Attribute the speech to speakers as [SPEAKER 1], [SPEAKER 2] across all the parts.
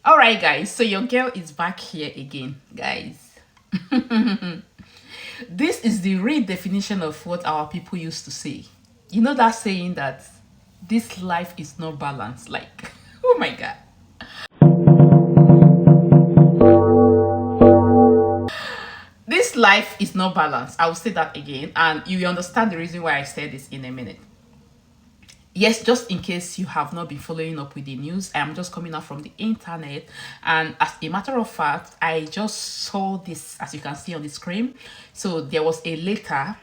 [SPEAKER 1] All right, guys. So your girl is back here again, guys. This is the real definition of what our people used to say. You know that saying that this life is not balanced. Like, oh my god. This life is not balanced. I will say that again, and you will understand the reason why I said this in a minute. Yes, just in case you have not been following up with the news, I am just coming out from the internet. And as a matter of fact, I just saw this, as you can see on the screen. So there was a letter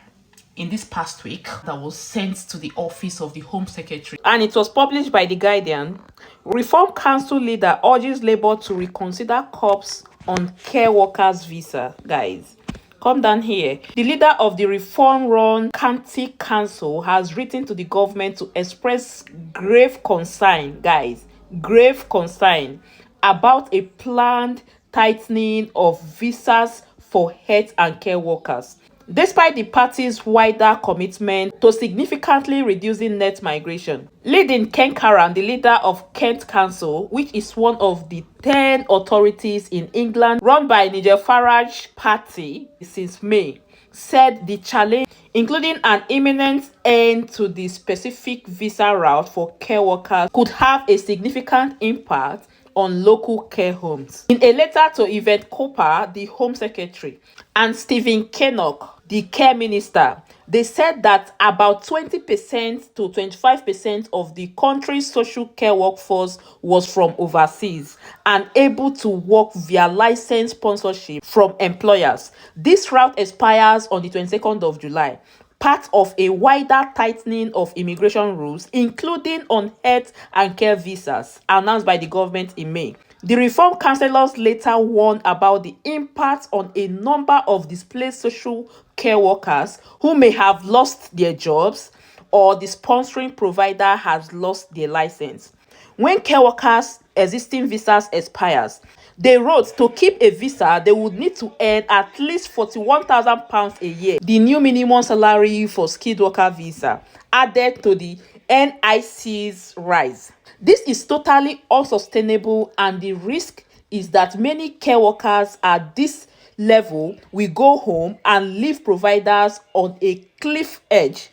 [SPEAKER 1] in this past week that was sent to the office of the Home Secretary. And it was published by The Guardian. Reform Council leader urges Labour to reconsider curbs on care workers' visa, guys. Come down here. The leader of the reform-run County Council has written to the government to express grave concern, guys, grave concern about a planned tightening of visas for health and care workers. Despite the party's wider commitment to significantly reducing net migration, leading Ken Karan, the leader of Kent Council, which is one of the 10 authorities in England run by Nigel Farage party since May, said the challenge, including an imminent end to the specific visa route for care workers, could have a significant impact on local care homes. In a letter to Yvette Cooper, the Home Secretary, and Stephen Kinnock, the Care Minister, they said that about 20% to 25% of the country's social care workforce was from overseas and able to work via licensed sponsorship from employers. This route expires on the 22nd of July. Part of a wider tightening of immigration rules, including on health and care visas, announced by the government in May. The reform councillors later warned about the impact on a number of displaced social care workers who may have lost their jobs or the sponsoring provider has lost their license. When care workers' existing visas expires, they wrote to keep a visa, they would need to earn at least £41,000 a year, the new minimum salary for skilled worker visa, added to the NIC's rise. This is totally unsustainable, and the risk is that many care workers at this level will go home and leave providers on a cliff edge.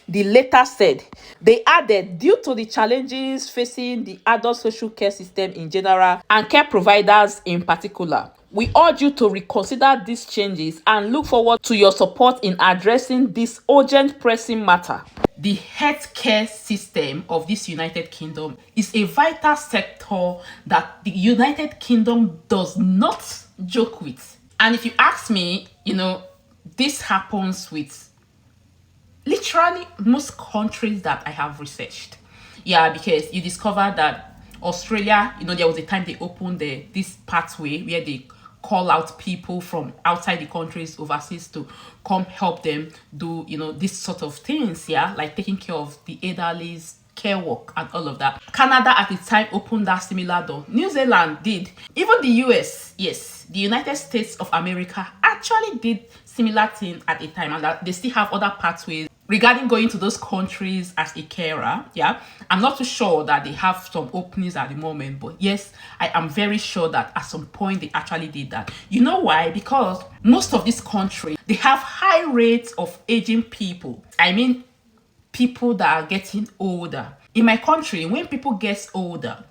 [SPEAKER 1] The letter said. They added, due to the challenges facing the adult social care system in general and care providers in particular, we urge you to reconsider these changes and look forward to your support in addressing this urgent pressing matter. The healthcare system of this United Kingdom is a vital sector that the United Kingdom does not joke with. And if you ask me, this happens with literally most countries that I have researched. Yeah, because you discover that Australia, there was a time they opened this pathway where they call out people from outside the countries overseas to come help them do, this sort of things, yeah, like taking care of the elderly's care work and all of that. Canada at the time opened that similar door. New Zealand did. Even the US, yes, the United States of America actually did similar thing at a time, and that they still have other pathways regarding going to those countries as a carer. Yeah, I'm not too sure that they have some openings at the moment, but yes, I am very sure that at some point they actually did that. You know why? Because most of these countries, they have high rates of aging people. I mean, people that are getting older. In my country, when people get older,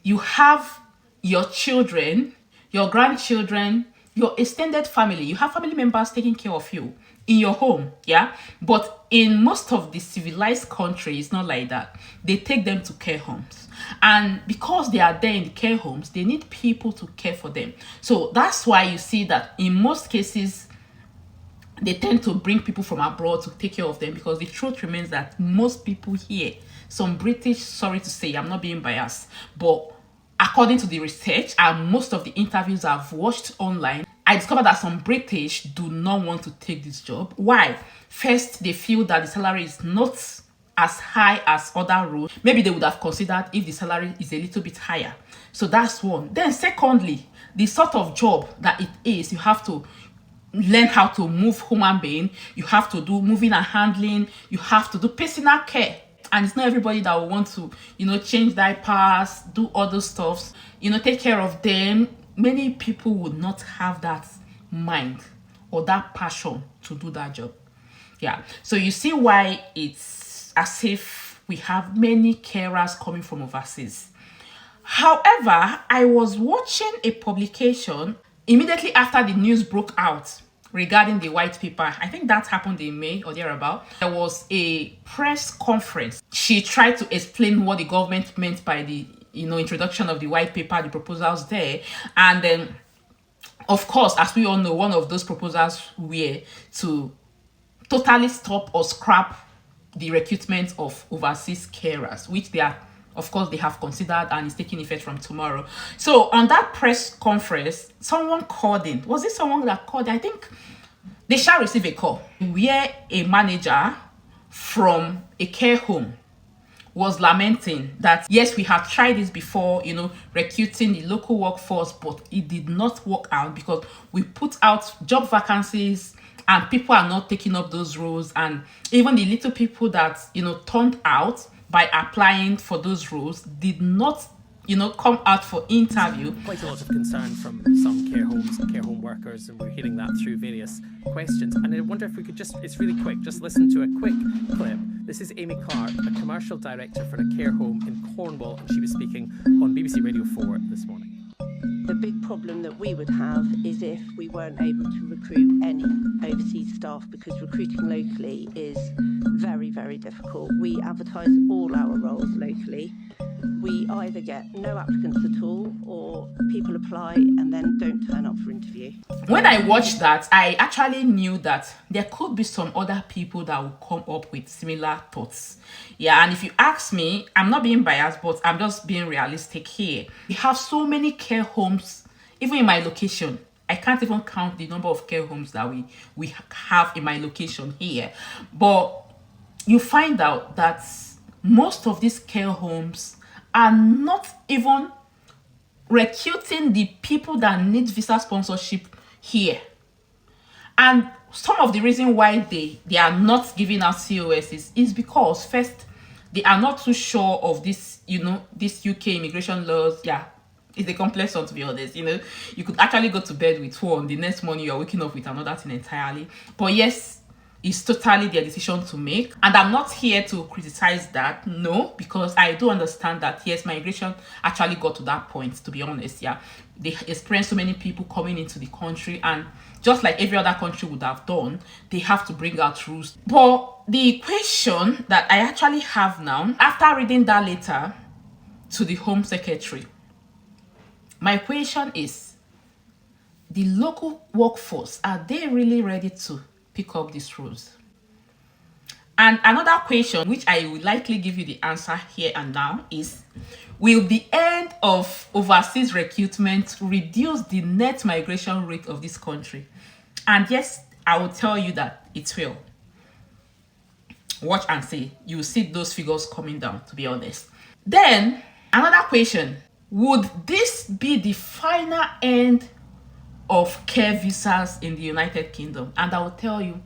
[SPEAKER 1] you have your children, your grandchildren, your extended family. You have family members taking care of you in your home, yeah? But in most of the civilized countries, it's not like that. They take them to care homes. And because they are there in the care homes, they need people to care for them. So that's why you see that in most cases, they tend to bring people from abroad to take care of them, because the truth remains that most people here, some British, sorry to say, I'm not being biased, but according to the research and most of the interviews I've watched online, I discovered that some British do not want to take this job. Why? First, they feel that the salary is not as high as other roles. Maybe they would have considered if the salary is a little bit higher. So that's one. Then secondly, the sort of job that it is, you have to learn how to move human being, you have to do moving and handling, you have to do personal care. and it's not everybody that will want to, change diapers, do other stuff, take care of them. Many people would not have that mind or that passion to do that job. Yeah, so you see why it's as if we have many carers coming from overseas. However, I was watching a publication immediately after the news broke out regarding the white paper. I think that happened in May or thereabout. There was a press conference. She tried to explain what the government meant by the introduction of the white paper, the proposals there. And then, of course, as we all know, one of those proposals were to totally stop or scrap the recruitment of overseas carers, which they are, of course, they have considered and is taking effect from tomorrow. So on that press conference, someone called in. Was it someone that called? I think they shall receive a call where a manager from a care home was lamenting that, yes, we have tried this before, recruiting the local workforce, but it did not work out because we put out job vacancies and people are not taking up those roles. And even the little people that, turned out by applying for those roles did not, come out for interview.
[SPEAKER 2] Quite a lot of concern from some care homes and care home workers, and we're hearing that through various questions. And I wonder if we could it's really quick, just listen to a quick clip. This is Amy Clark, a commercial director for a care home in Cornwall, and she was speaking on BBC Radio 4 this morning.
[SPEAKER 3] The big problem that we would have is if we weren't able to recruit any overseas staff, because recruiting locally is very, very difficult. We advertise all our roles locally. We either get no applicants at all, or people apply and then don't turn up for interview.
[SPEAKER 1] When I watched that, I actually knew that there could be some other people that will come up with similar thoughts. Yeah, and if you ask me, I'm not being biased, but I'm just being realistic here. We have so many care homes, even in my location. I can't even count the number of care homes that we have in my location here. But you find out that most of these care homes are not even recruiting the people that need visa sponsorship here. And some of the reason why they are not giving out COS is because, first, they are not too sure of this, this UK immigration laws. Yeah, it's a complex one, to be honest. You could actually go to bed with one, the next morning you're waking up with another thing entirely. But yes, it's totally their decision to make. And I'm not here to criticize that, no, because I do understand that, yes, migration actually got to that point, to be honest. Yeah, they experienced so many people coming into the country, and just like every other country would have done, they have to bring out rules. But the question that I actually have now, after reading that letter to the Home Secretary, my question is, the local workforce, are they really ready to pick up these rules? And another question, which I will likely give you the answer here and now, is, will the end of overseas recruitment reduce the net migration rate of this country? And yes, I will tell you that it will. Watch and see. You will see those figures coming down, to be honest. Then, another question, would this be the final end of care visas in the United Kingdom? And I will tell you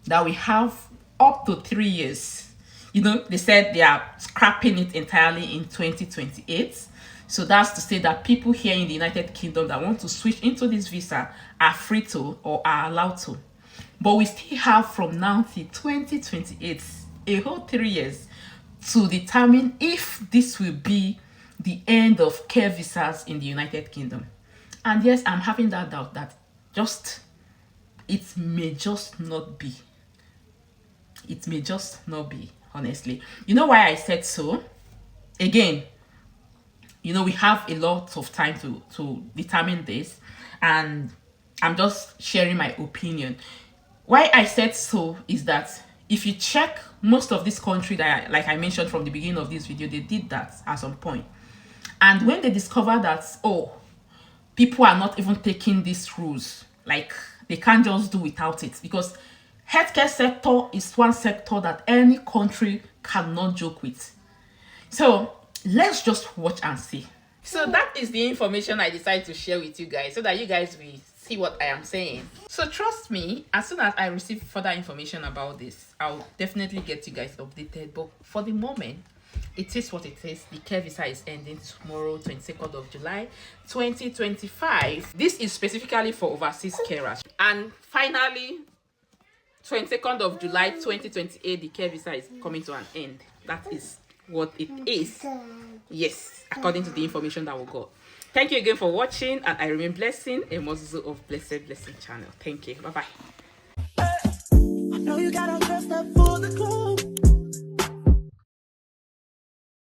[SPEAKER 1] that we have up to 3 years. They said they are scrapping it entirely in 2028. So that's to say that people here in the United Kingdom that want to switch into this visa are free to, or are allowed to. But we still have from now till 2028, a whole 3 years, to determine if this will be the end of care visas in the United Kingdom. And yes, I'm having that doubt that it may just not be. It may just not be, honestly. You know why I said so? Again, we have a lot of time to determine this, and I'm just sharing my opinion. Why I said so is that if you check most of this country that, like I mentioned from the beginning of this video, they did that at some point. And when they discover that, people are not even taking these rules, like they can't just do without it, because healthcare sector is one sector that any country cannot joke with. So let's just watch and see. So that is the information I decided to share with you guys, so that you guys will See what I am saying? So trust me, as soon as I receive further information about this, I'll definitely get you guys updated. But for the moment, it is what it is. The care visa is ending tomorrow, 22nd of July 2025. This is specifically for overseas carers. And finally, 22nd of July 2028, the care visa is coming to an end. That is what it is. Yes, according to the information that we got. Thank you again for watching, and I remain blessing, a Mozuzu of Blessed Blessing channel. Thank you. Bye bye.
[SPEAKER 4] I know you got all dressed up for the club.